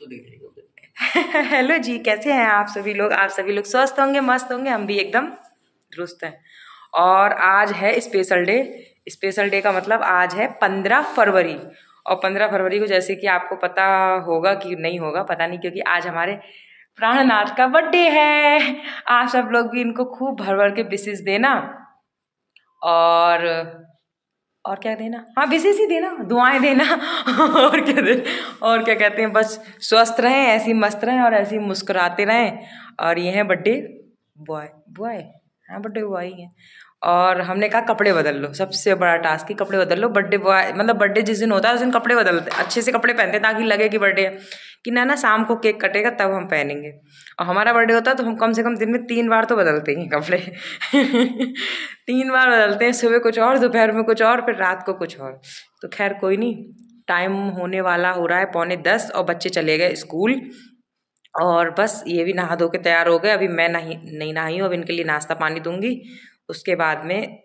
तो देख लेंगे। हेलो जी, कैसे हैं आप सभी लोग? आप सभी लोग स्वस्थ होंगे, मस्त होंगे, हम भी एकदम दुरुस्त हैं। और आज है स्पेशल डे। स्पेशल डे का मतलब आज है 15 फरवरी। और 15 फरवरी को जैसे कि आपको पता होगा कि नहीं होगा पता नहीं, क्योंकि आज हमारे प्राणनाथ का बर्थडे है। आप सब लोग भी इनको खूब भर भर के विशेष देना। और क्या देना, हाँ विशेष ही देना, दुआएं देना। और क्या देना, और क्या कहते हैं, बस स्वस्थ रहें, ऐसे ही मस्त रहें और ऐसे ही मुस्कुराते रहें। और ये है बर्थडे बॉय। बॉय, हाँ बर्थडे बॉय ही है। और हमने कहा कपड़े बदल लो, सबसे बड़ा टास्क ही कपड़े बदल लो। बर्थडे बॉय मतलब बर्थडे जिस दिन होता है उस दिन कपड़े बदलते, अच्छे से कपड़े पहनते ताकि लगे कि बर्थडे है। कि ना शाम को केक कटेगा तब हम पहनेंगे। और हमारा बर्थडे होता है तो हम कम से कम दिन में 3 बार तो बदलते ही हैं कपड़े। 3 बार बदलते हैं, सुबह कुछ और, दोपहर में कुछ और, फिर रात को कुछ और। तो खैर कोई नहीं, टाइम होने वाला हो रहा है 9:45 और बच्चे चले गए स्कूल। और बस ये भी नहा धो के तैयार हो गए। अभी मैं नहीं नहाई हूँ, अब इनके लिए नाश्ता पानी दूंगी। उसके बाद में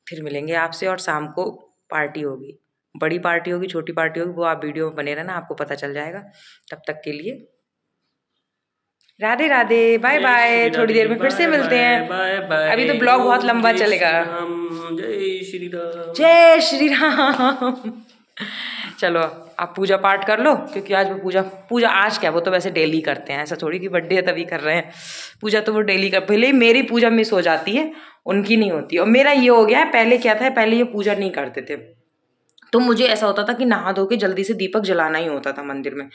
फिर मिलेंगे आपसे और शाम को पार्टी होगी। बड़ी पार्टी होगी, छोटी पार्टी होगी, वो आप वीडियो में बने रहना, आपको पता चल जाएगा। तब तक के लिए राधे राधे, बाय बाय। थोड़ी देर में फिर से मिलते हैं। Bye bye. अभी तो ब्लॉग बहुत लंबा चलेगा। जय श्री राम। जय श्री राम। चलो आप पूजा पाठ कर लो, क्योंकि आज वो पूजा आज क्या, वो तो वैसे डेली करते हैं, ऐसा थोड़ी कि बर्थडे है तभी कर रहे हैं। पूजा तो वो डेली कर, भले ही मेरी पूजा मिस हो जाती है, उनकी नहीं होती। और मेरा ये हो गया है, पहले क्या था, पहले ये पूजा नहीं करते थे तो मुझे ऐसा होता था कि नहा धो के जल्दी से दीपक जलाना ही होता था मंदिर में।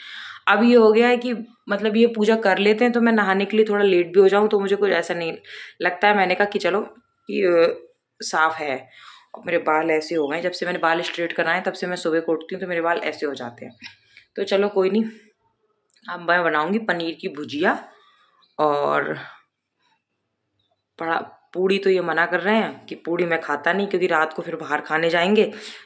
अब ये हो गया है कि मतलब ये पूजा कर लेते हैं तो मैं नहाने के लिए थोड़ा लेट भी हो जाऊं तो मुझे कुछ ऐसा नहीं लगता है। मैंने कहा कि चलो कि साफ है। और मेरे बाल ऐसे हो गए, जब से मैंने बाल स्ट्रेट कराए तब से मैं सुबह को उठती हूँ तो मेरे बाल ऐसे हो जाते हैं। तो चलो कोई नहीं, अब मैं बनाऊंगी पनीर की भुजिया और पूड़ी। तो ये मना कर रहे हैं कि पूड़ी मैं खाता नहीं, क्योंकि रात को फिर बाहर खाने जाएंगे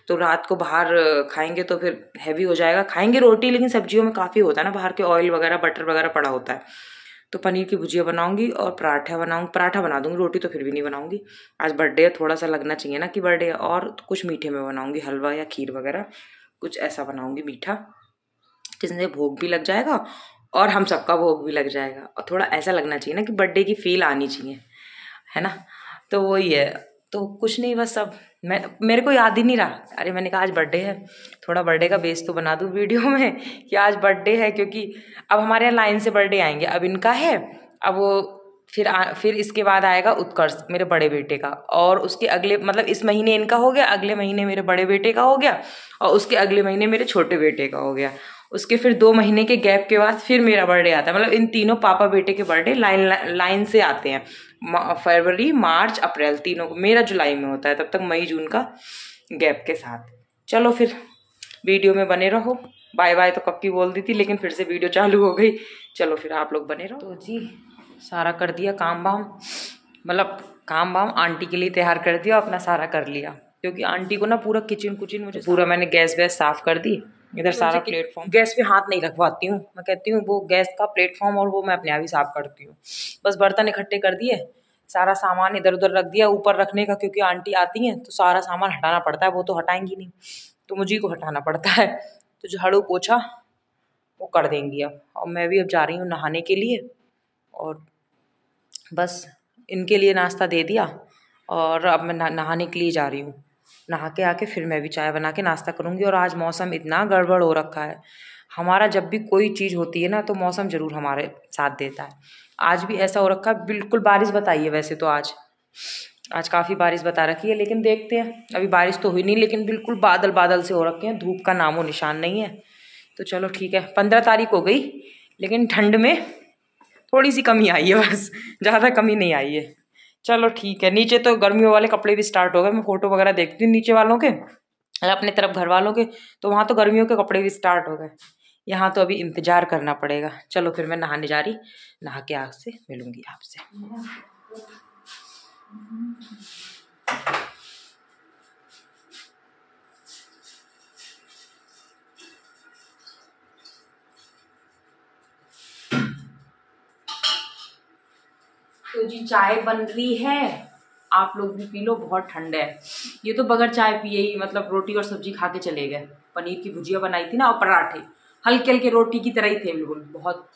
तो रात को बाहर खाएंगे तो फिर हैवी हो जाएगा। खाएंगे रोटी, लेकिन सब्जियों में काफ़ी होता है ना बाहर के ऑयल वगैरह, बटर वगैरह पड़ा होता है। तो पनीर की भुजिया बनाऊंगी और पराठा बना दूंगी, रोटी तो फिर भी नहीं बनाऊंगी। आज बर्थडे है, थोड़ा सा लगना चाहिए ना कि बर्थडे है। और कुछ मीठे में बनाऊंगी, हलवा या खीर वगैरह कुछ ऐसा बनाऊंगी मीठा, जिससे भोग भी लग जाएगा और हम सबका भोग भी लग जाएगा। और थोड़ा ऐसा लगना चाहिए ना कि बर्थडे की फील आनी चाहिए, है ना। तो वही है। तो कुछ नहीं, बस अब मेरे को याद ही नहीं रहा। अरे मैंने कहा आज बर्थडे है, थोड़ा बर्थडे का बेस तो बना दूँ वीडियो में कि आज बर्थडे है, क्योंकि अब हमारे यहाँ लाइन से बर्थडे आएंगे। अब इनका है, अब वो फिर इसके बाद आएगा उत्कर्ष मेरे बड़े बेटे का, और उसके अगले मतलब इस महीने इनका हो गया, अगले महीने मेरे बड़े बेटे का हो गया, और उसके अगले महीने मेरे छोटे बेटे का हो गया। उसके फिर 2 महीने के गैप के बाद फिर मेरा बर्थडे आता है। मतलब इन तीनों पापा बेटे के बर्थडे लाइन से आते हैं। फरवरी, मार्च, अप्रैल तीनों को। मेरा जुलाई में होता है, तब तक मई जून का गैप के साथ। चलो फिर वीडियो में बने रहो। बाय बाय तो कब की बोल दी थी, लेकिन फिर से वीडियो चालू हो गई। चलो फिर आप लोग बने रहो। तो जी सारा कर दिया काम वाम, मतलब काम वाम आंटी के लिए तैयार कर दिया, अपना सारा कर लिया, क्योंकि आंटी को ना पूरा किचन मुझे पूरा मैंने गैस वैस साफ कर दी। इधर सारा प्लेटफॉर्म, गैस पे हाथ नहीं रखवाती हूँ मैं, कहती हूँ वो गैस का प्लेटफॉर्म और वो मैं अपने आप ही साफ करती हूँ। बस बर्तन इकट्ठे कर दिए, सारा सामान इधर उधर रख दिया ऊपर रखने का, क्योंकि आंटी आती हैं तो सारा सामान हटाना पड़ता है, वो तो हटाएंगी नहीं तो मुझे को हटाना पड़ता है। तो झाड़ू पोछा वो कर देंगी अब। और मैं भी अब जा रही हूँ नहाने के लिए, और बस इनके लिए नाश्ता दे दिया और अब मैं नहाने के लिए जा रही हूँ। नहा के आके फिर मैं भी चाय बना के नाश्ता करूँगी। और आज मौसम इतना गड़बड़ हो रखा है, हमारा जब भी कोई चीज़ होती है ना तो मौसम ज़रूर हमारे साथ देता है। आज भी ऐसा हो रखा है, बिल्कुल बारिश बताई है वैसे तो आज काफ़ी बारिश बता रखी है, लेकिन देखते हैं। अभी बारिश तो हुई नहीं, लेकिन बिल्कुल बादल बादल से हो रखे हैं, धूप का नामो निशान नहीं है। तो चलो ठीक है, 15 तारीख हो गई, लेकिन ठंड में थोड़ी सी कमी आई है, बस ज़्यादा कमी नहीं आई है। चलो ठीक है, नीचे तो गर्मियों वाले कपड़े भी स्टार्ट हो गए। मैं फोटो वगैरह देखती हूँ नीचे वालों के, अपने तरफ घर वालों के, तो वहाँ तो गर्मियों के कपड़े भी स्टार्ट हो गए। यहाँ तो अभी इंतजार करना पड़ेगा। चलो फिर मैं नहाने जा रही, नहा के आपसे मिलूंगी आपसे। तो जी चाय बन रही है, आप लोग भी पी लो, बहुत ठंड है। ये तो बगैर चाय पिए ही मतलब रोटी और सब्जी खा के चले गए। पनीर की भुजिया बनाई थी ना और पराठे, हल्के हल्के रोटी की तरह ही थे बिल्कुल। बहुत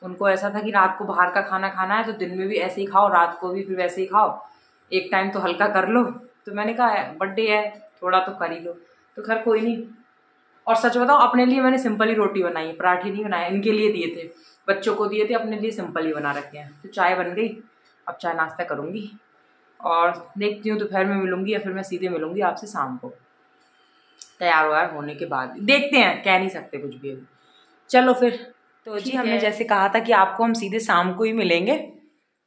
उनको ऐसा था कि रात को बाहर का खाना खाना है तो दिन में भी ऐसे ही खाओ, रात को भी फिर वैसे ही खाओ, एक टाइम तो हल्का कर लो। तो मैंने कहा बर्थडे है थोड़ा तो कर ही लो, तो खैर कोई नहीं। और सच बताओ अपने लिए मैंने सिंपल ही रोटी बनाई है, पराठे नहीं बनाए। इनके लिए दिए थे, बच्चों को दिए थे, अपने लिए सिंपल ही बना रखे हैं। तो चाय बन गई, अब चाय नाश्ता करूँगी और देखती हूँ दोपहर में मिलूँगी या फिर मैं सीधे मिलूँगी आपसे शाम को, तैयार व्यार होने के बाद। देखते हैं, कह नहीं सकते कुछ भी अभी। चलो फिर। तो जी हमने जैसे कहा था कि आपको हम सीधे शाम को ही मिलेंगे,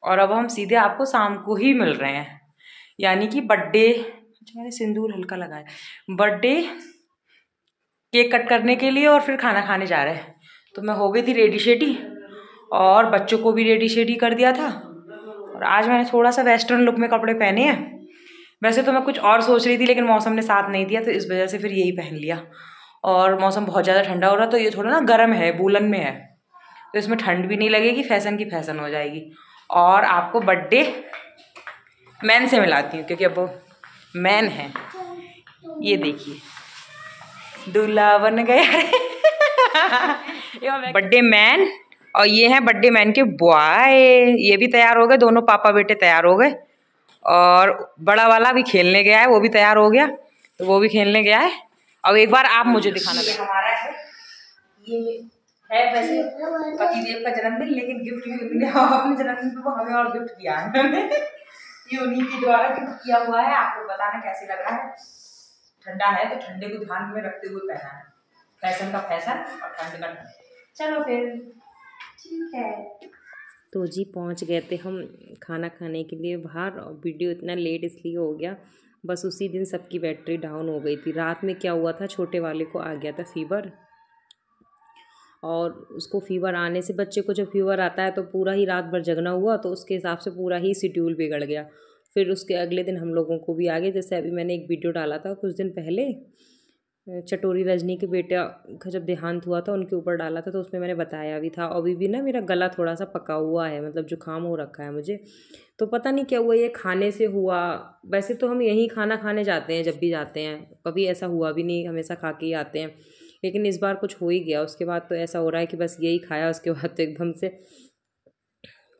और अब हम सीधे आपको शाम को ही मिल रहे हैं, यानी कि बर्थडे। अच्छा मैंने सिंदूर हल्का लगाया, बर्थडे केक कट करने के लिए और फिर खाना खाने जा रहे हैं। तो मैं हो गई थी रेडी शेडी और बच्चों को भी रेडी शेडी कर दिया था। और आज मैंने थोड़ा सा वेस्टर्न लुक में कपड़े पहने हैं। वैसे तो मैं कुछ और सोच रही थी लेकिन मौसम ने साथ नहीं दिया, तो इस वजह से फिर यही पहन लिया। और मौसम बहुत ज़्यादा ठंडा हो रहा, तो ये थोड़ा ना गर्म है, वूलन में है, तो इसमें ठंड भी नहीं लगेगी, फैशन की फैशन हो जाएगी। और आपको बर्थडे मैन से मिलाती हूँ क्योंकि अब वो मैन है। ये देखिए दूल्हा बन गया बर्थडे मैन। और ये है बर्थडे मैन के बॉय, ये भी तैयार हो गए, दोनों पापा बेटे तैयार हो गए। और बड़ा वाला भी खेलने गया है, वो भी तैयार हो गया, तो वो भी खेलने गया है। अब एक बार आप मुझे दिखाना। हमारा है ये है वैसे पतिदेव का जन्मदिन, लेकिन गिफ्ट भी अपने जन्मदिन पे हमें और गिफ्ट किया है ये उन्हीं के द्वारा गिफ्ट किया हुआ है। आपको बताना कैसे लग रहा है। ठंडा है तो ठंडे को ध्यान में रखते हुए पहना है, फैशन का फैशन और ठंड का ठंड। चलो फिर ठीक है। तो जी पहुंच गए थे हम खाना खाने के लिए बाहर, और वीडियो इतना लेट इसलिए हो गया, बस उसी दिन सबकी बैटरी डाउन हो गई थी। रात में क्या हुआ था, छोटे वाले को आ गया था फीवर, और उसको फीवर आने से, बच्चे को जब फीवर आता है तो पूरा ही रात भर जगना हुआ, तो उसके हिसाब से पूरा ही शेड्यूल बिगड़ गया। फिर उसके अगले दिन हम लोगों को भी आ गए। जैसे अभी मैंने एक वीडियो डाला था कुछ दिन पहले, चटोरी रजनी के बेटा का जब देहांत हुआ था उनके ऊपर डाला था, तो उसमें मैंने बताया भी था। अभी भी ना मेरा गला थोड़ा सा पका हुआ है, मतलब जुकाम हो रखा है मुझे, तो पता नहीं क्या हुआ, ये खाने से हुआ। वैसे तो हम यहीं खाना खाने जाते हैं जब भी जाते हैं, कभी ऐसा हुआ भी नहीं, हमेशा खा के ही आते हैं, लेकिन इस बार कुछ हो ही गया। उसके बाद तो ऐसा हो रहा है कि बस यही खाया, उसके बाद तो एकदम से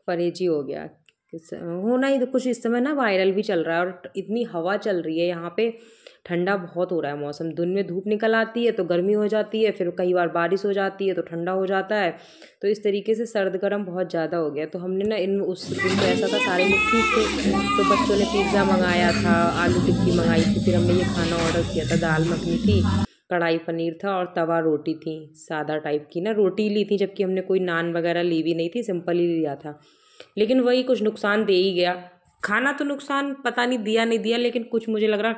परहेज ही हो गया। होना ही तो कुछ। इस समय ना वायरल भी चल रहा है, और इतनी हवा चल रही है यहाँ पे, ठंडा बहुत हो रहा है मौसम। दिन में धूप निकल आती है तो गर्मी हो जाती है, फिर कई बार बारिश हो जाती है तो ठंडा हो जाता है, तो इस तरीके से सर्द गर्म बहुत ज़्यादा हो गया। तो हमने ना इन उस दिन तो ऐसा था, सारे लोग ठीक थे, तो बच्चों ने पिज़्ज़ा मंगाया था, आलू टिक्की मंगाई थी, फिर हमने ये खाना ऑर्डर किया था, दाल मखनी थी, कढ़ाई पनीर था और तवा रोटी थी, सादा टाइप की ना रोटी ली थी, जबकि हमने कोई नान वगैरह ली भी नहीं थी, सिंपल ही लिया था। लेकिन वही कुछ नुकसान दे ही गया खाना, तो नुकसान पता नहीं दिया नहीं दिया, लेकिन कुछ मुझे लग रहा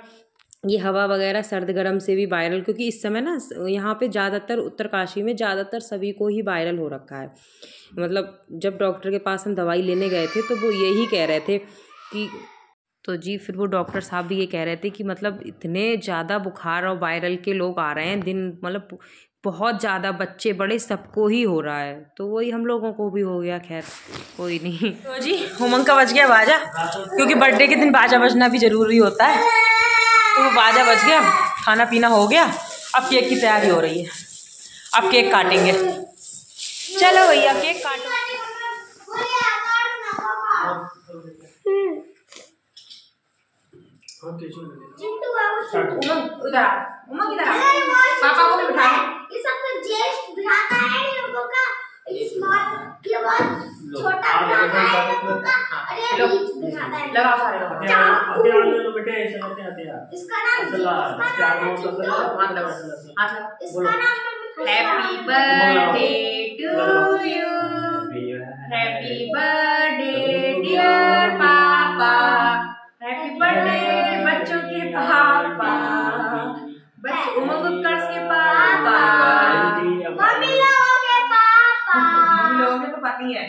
ये हवा वगैरह सर्द गर्म से भी वायरल, क्योंकि इस समय ना यहाँ पे ज़्यादातर उत्तरकाशी में ज़्यादातर सभी को ही वायरल हो रखा है। मतलब जब डॉक्टर के पास हम दवाई लेने गए थे तो वो यही कह रहे थे कि, तो जी फिर वो डॉक्टर साहब भी ये कह रहे थे कि मतलब इतने ज़्यादा बुखार और वायरल के लोग आ रहे हैं दिन, मतलब बहुत ज़्यादा, बच्चे बड़े सबको ही हो रहा है, तो वही हम लोगों को भी हो गया। खैर कोई नहीं। तो जी उमंग का बज गया बाजा, क्योंकि बर्थडे के दिन बाजा बजना भी ज़रूरी होता है, तो वो बाजा बज गया, खाना पीना हो गया, अब केक की तैयारी हो रही है, अब केक काटेंगे। चलो भैया केक काटो। उमंग इधर आ, उमंग इधर आ, पापा को भी बिठा। ये सबसे ज्येष्ठ भ्राता है ये लोगों का, ये बहुत छोटा भ्राता है ये लोगों का, और ये बीच भ्राता है। लगाओ सारे लोग बेटे ऐसे करते आते हैं। इसका नाम इसका नाम happy birthday to you, happy birthday dear papa, happy birthday बच्चों के पापा, बच्चे उमंग उत्कर्ष के पापा, मम्मी लोगों के पापा, मम्मी लोगों के तो पति है,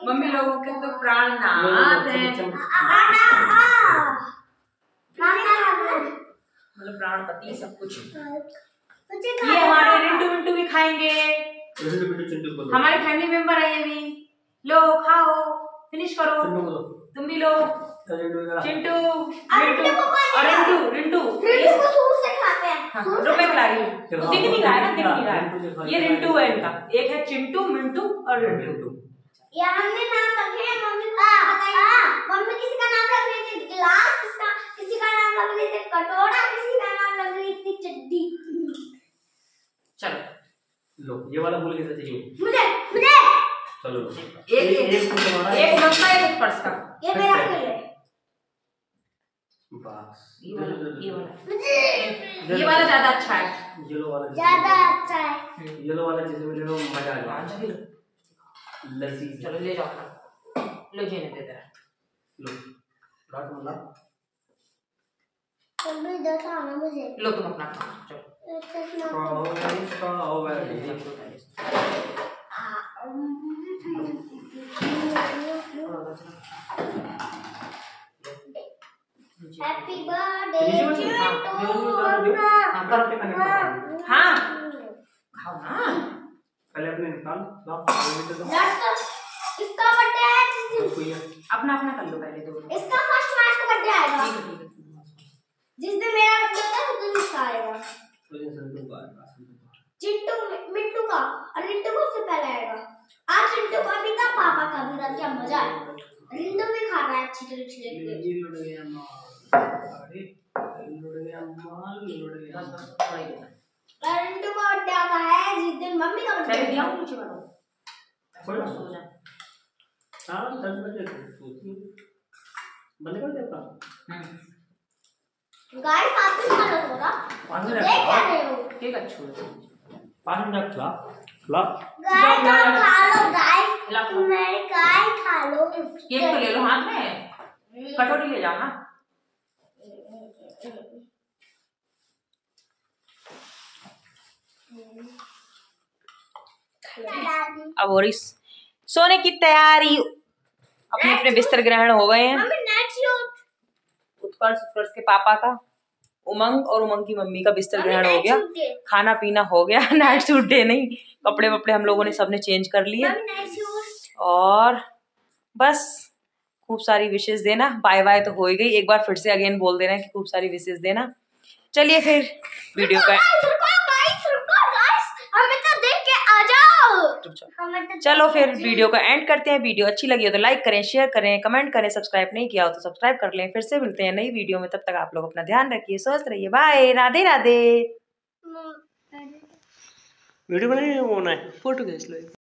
मम्मी लोगों के तो प्राणनाथ है, मतलब प्राणपति सब कुछ। ये हमारे रिंटू मिंटू भी खाएंगे, हमारे फैमिली मेंबर है ये भी। लो खाओ, फिनिश करो, तुम भी लो। चिंटू, रिंटू और रिंटू, रिंटू को दूर से खाते हैं। रुपए खिला रही है, दिख नहीं रहा है ना, दिख नहीं रहा है। ये रिंटू है इनका, एक है चिंटू, मिंटू और रिंटू। ये हमने नाम रखे हैं, मम्मी को बताइए। मम्मी किसी का नाम रख रही थी गिलास, किसी का नाम रख रही थी कटोरा, किसी का नाम रख रही थी चड्डी। चलो लो ये वाला फूल कैसा चाहिए? मुझे चलो लो। एक उमंग का, एक पर्स का। ये मेरा फूल है। बस ये वाला मुझे ये वाला ज्यादा अच्छा है। येलो वाला ज्यादा अच्छा है। येलो वाला जैसे मुझे मजा आ हाँ, गया। चलो लस्सी चलो ले जाओ, लो जीने दे दे। लो काट मतलब मम्मी देखा ना मुझे। लो तुम अपना खाओ, चलो। हैप्पी बर्थडे हाँ खाओ ना। पहले अपने निकाल ला। इसका बर्थडे है, अपना अपना कर लो पहले दो। इसका फर्स्ट मार्च को बर्थडे आएगा। ठीक है। जिस दिन मेरा बर्थडे होता है उस दिन इसका आएगा। चिंटू मिंटू का और रिंटू को उससे पहले आएगा। आज रिंटू का भी था, पापा का भी था, क्या मजा है। रिंटू भी खा रहा है अच्छी तरह से। रिंटू का बर्थडे आता है जिस दिन मम्मी का बर्थडे दिया है। नीचे वालों सो जा। हाँ 10 बजे बंद कर देता। गाइस आप भी खा लो थोड़ा। देख क्या रहे हो? केक अच्छा है। 5 मिनट खिला खिला। गाइस आप खा लो गाइस। खिला। मेरे गाइस खा लो। केक तो ले लो हाथ में, कटोरी ले जाओ ना। अब हो रही सोने की तैयारी। अपने अपने बिस्तर ग्रहण हो गए हैं। Mummy night suit. उत्कर्ष के पापा का, उमंग और उमंग की मम्मी का बिस्तर ग्रहण हो गया। खाना पीना हो गया। नाइट सूट डे नहीं, कपड़े वपड़े हम लोगों ने सबने चेंज कर लिए। और बस खूब सारी विशेष देना। बाय बाय तो हो ही गई, एक बार फिर से अगेन बोल देना कि खूब सारी विशेष देना। चलिए फिर वीडियो का हमें तो देख के आ जाओ। चलो फिर वीडियो का एंड करते हैं। वीडियो अच्छी लगी हो तो लाइक करें, शेयर करें, कमेंट करें। सब्सक्राइब नहीं किया हो तो सब्सक्राइब कर लें। फिर से मिलते हैं नई वीडियो में, तब तक आप लोग अपना ध्यान रखिए, स्वस्थ रहिए। बाय, राधे राधे। वीडियो बनाए वो ना फोटो खींच लो।